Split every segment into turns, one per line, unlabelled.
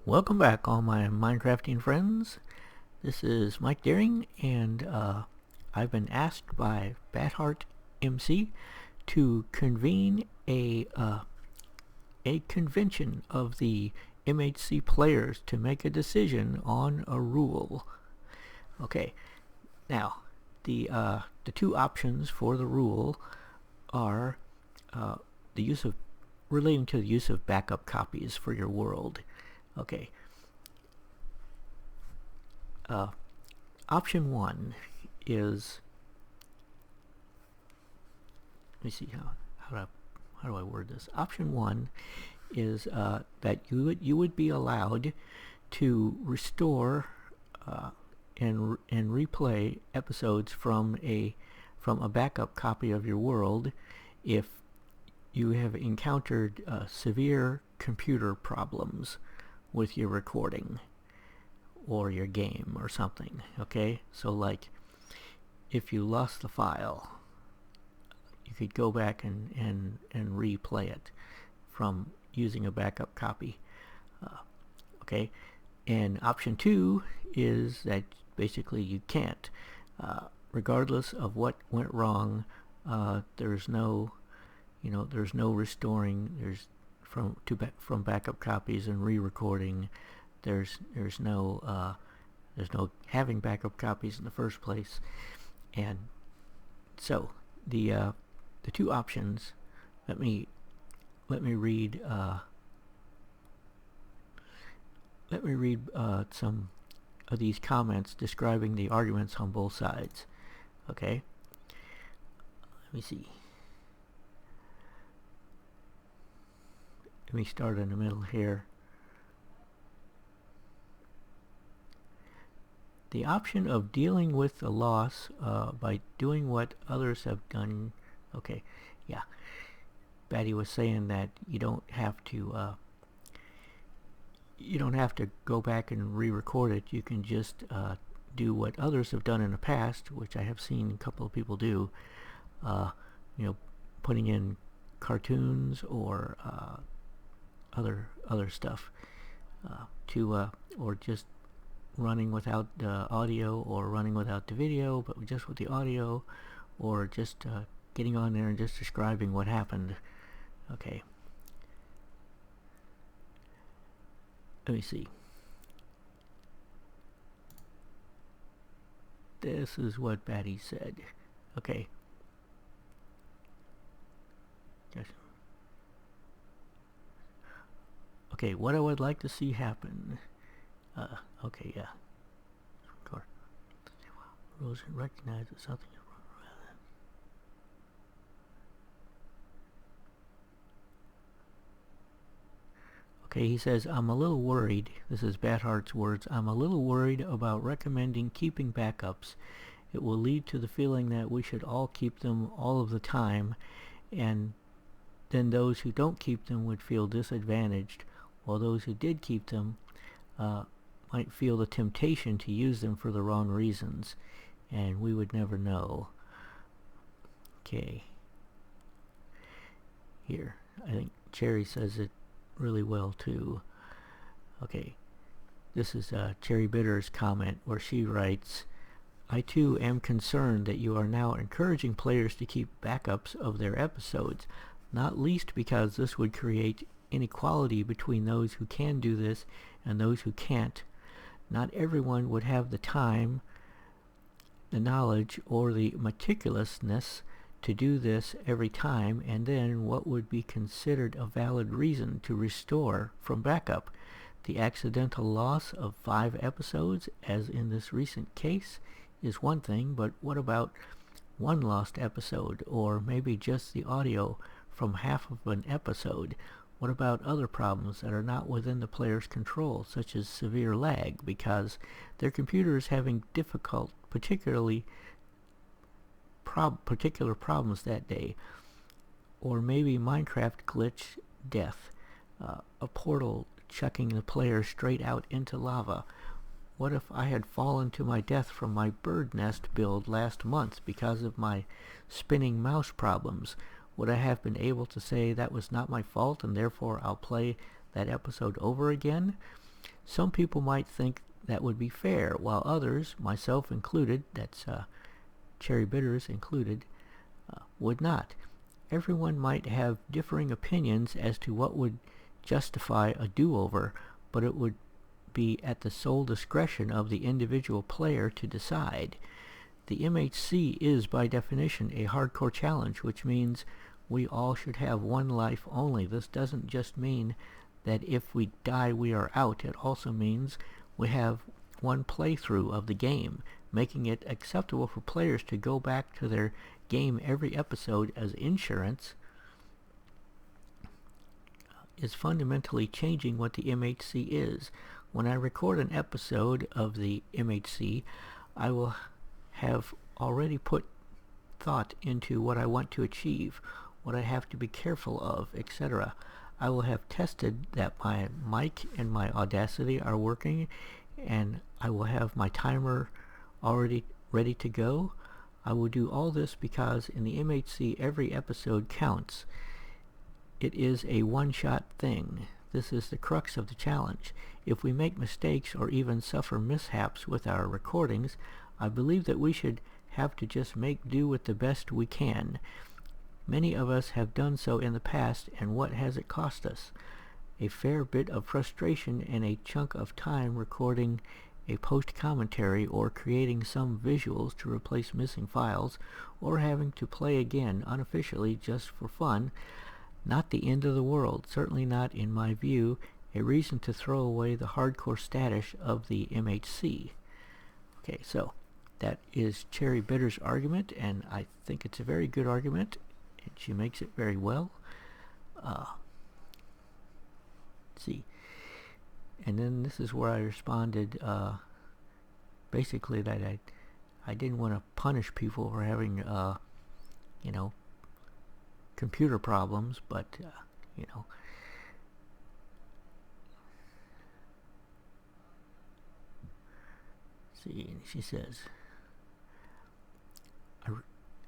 Welcome back, all my Minecrafting friends. This is Mike Deering, and I've been asked by Batheart MC to convene a convention of the MHC players to make a decision on a rule. Okay, now the two options for the rule are the use of relating to the use of backup copies for your world. Okay. Option one is, let me see how do I word this. Option one is that you would be allowed to restore and replay episodes from a backup copy of your world if you have encountered severe computer problems with your recording or your game or something. Okay, so like if you lost the file, you could go back and replay it from using a backup copy. Okay, and option two is that basically you can't, regardless of what went wrong. There's no restoring. There's from backup copies and re-recording. There's no having backup copies in the first place. And so the two options. Let me read some of these comments describing the arguments on both sides. Okay. Let me see. Let me start in the middle here. The option of dealing with the loss by doing what others have done. Okay, yeah. Batty was saying that you don't have to go back and re-record it. You can just do what others have done in the past, which I have seen a couple of people do. Putting in cartoons or other stuff or just running without audio, or running without the video but just with the audio, or just getting on there and just describing what happened. Okay, let me see. This is what Batty said. Okay. Okay, what I would like to see happen. Okay, yeah. Rules recognize that something is wrong. Okay, he says, I'm a little worried. This is Batheart's words. I'm a little worried about recommending keeping backups. It will lead to the feeling that we should all keep them all of the time, and then those who don't keep them would feel disadvantaged, while those who did keep them might feel the temptation to use them for the wrong reasons, and we would never know. Okay. Here, I think Cherry says it really well too. Okay, this is Cherry Bitter's comment, where she writes, I too am concerned that you are now encouraging players to keep backups of their episodes, not least because this would create inequality between those who can do this and those who can't. Not everyone would have the time, the knowledge, or the meticulousness to do this every time, and then what would be considered a valid reason to restore from backup? The accidental loss of 5 episodes, as in this recent case, is one thing, but what about one lost episode, or maybe just the audio from half of an episode? What about other problems that are not within the player's control, such as severe lag because their computer is having particular problems that day? Or maybe Minecraft glitch death, a portal chucking the player straight out into lava. What if I had fallen to my death from my bird nest build last month because of my spinning mouse problems? Would I have been able to say that was not my fault and therefore I'll play that episode over again? Some people might think that would be fair, while others, myself included, that's Cherry Bitters included, would not. Everyone might have differing opinions as to what would justify a do-over, but it would be at the sole discretion of the individual player to decide. The MHC is by definition a hardcore challenge, which means we all should have one life only. This doesn't just mean that if we die we are out. It also means we have one playthrough of the game, making it acceptable for players to go back to their game every episode as insurance is fundamentally changing what the MHC is. When I record an episode of the MHC, I will have already put thought into what I want to achieve, what I have to be careful of, etc. I will have tested that my mic and my Audacity are working, and I will have my timer already ready to go. I will do all this because in the MHC every episode counts. It is a one-shot thing. This is the crux of the challenge. If we make mistakes or even suffer mishaps with our recordings, I believe that we should have to just make do with the best we can. Many of us have done so in the past, and what has it cost us? A fair bit of frustration and a chunk of time recording a post-commentary or creating some visuals to replace missing files, or having to play again unofficially just for fun. Not the end of the world, certainly not, in my view, a reason to throw away the hardcore status of the MHC. Okay, so that is Cherry Bitter's argument, and I think it's a very good argument, and she makes it very well. Let's see. And then this is where I responded, basically that I didn't want to punish people for having, computer problems, but, see, and she says,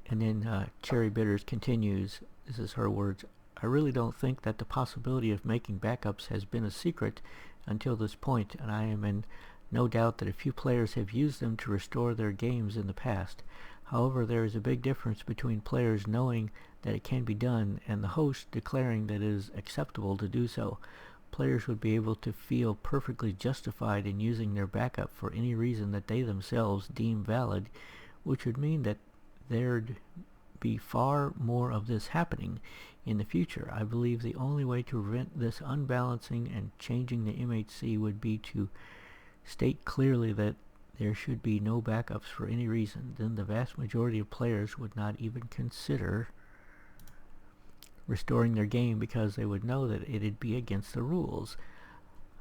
and then Cherry Bitters continues, this is her words, I really don't think that the possibility of making backups has been a secret until this point, and I am in no doubt that a few players have used them to restore their games in the past. However, there is a big difference between players knowing that it can be done and the host declaring that it is acceptable to do so. Players would be able to feel perfectly justified in using their backup for any reason that they themselves deem valid, which would mean that there'd be far more of this happening in the future. I believe the only way to prevent this unbalancing and changing the MHC would be to state clearly that there should be no backups for any reason. Then the vast majority of players would not even consider restoring their game because they would know that it'd be against the rules.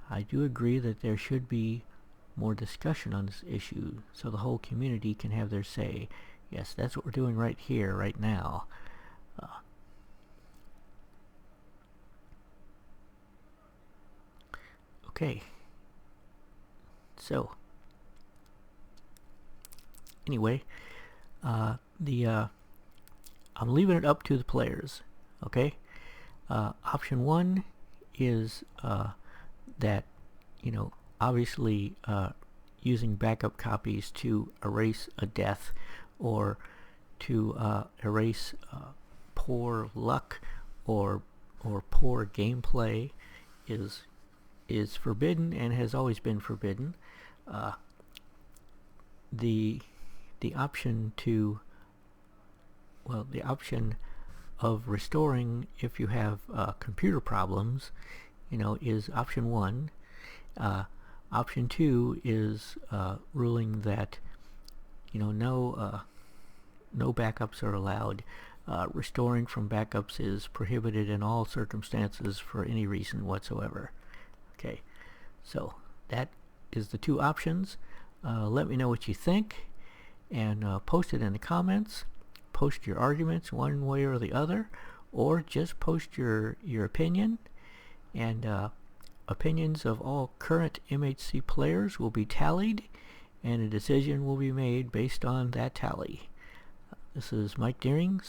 I do agree that there should be more discussion on this issue so the whole community can have their say. Yes, that's what we're doing right here, right now. Okay. So, anyway, I'm leaving it up to the players. Okay. Option one is that, obviously using backup copies to erase a death or to erase poor luck or poor gameplay is forbidden and has always been forbidden. The option of restoring if you have computer problems, is option one. Option two is ruling that no backups are allowed. Restoring from backups is prohibited in all circumstances for any reason whatsoever. Okay, so that is the two options. Let me know what you think, and post it in the comments. Post your arguments one way or the other, or just post your opinion, and opinions of all current MHC players will be tallied, and a decision will be made based on that tally. This is Mike Deering.